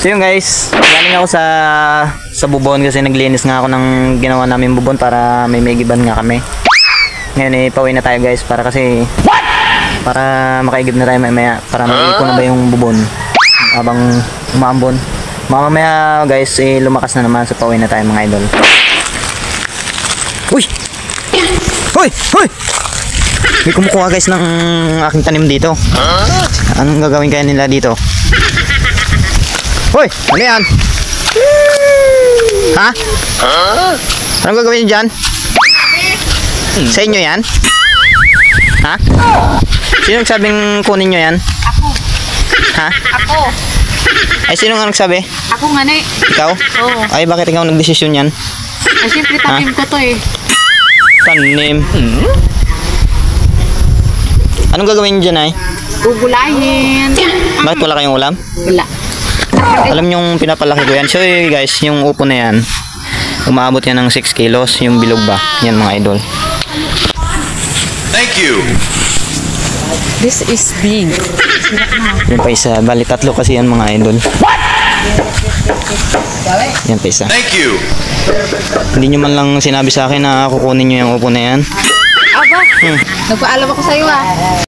So yun guys, galing ako sa bubon kasi naglinis nga ako ng ginawa namin bubon para may giban nga kami. Ngayon pauwi na tayo guys para kasi para makaigib na tayo mamaya para mag-ipon na ba yung bubon habang umaambon. Mamaya guys lumakas na naman so pauwi na tayo mga idol. Uy! Hoy! Hoy! May kumukuha guys ng aking tanim dito. Anong gagawin kaya nila dito? Hoy! Ano yan? Ha? Anong gagawin nyo dyan? Sa inyo yan? Ha? Sino nagsabing kunin nyo yan? Ako. Ha? Ako. Ay sino nga nagsabi? Ako nga na Ikaw? Oo. Ay bakit ikaw nagdesisyon yan? Ay siyempre tanim ko to eh. Tanim. Anong gagawin nyo dyan ay? Gugulayin. Bakit wala kayong ulam? Wala. Alam nyo yung pinapalaki ko yan. So guys, yung upo na yan, umaabot yan ng 6 kilos. Yung bilog ba? Yan mga idol. Thank you. This is big. Yan pa isa. Bali tatlo kasi yan mga idol. Yan pa isa. Thank you. Hindi nyo man lang sinabi sa akin na kukunin nyo yung upo na yan. Aba, nagpaalam ako sa'yo ah.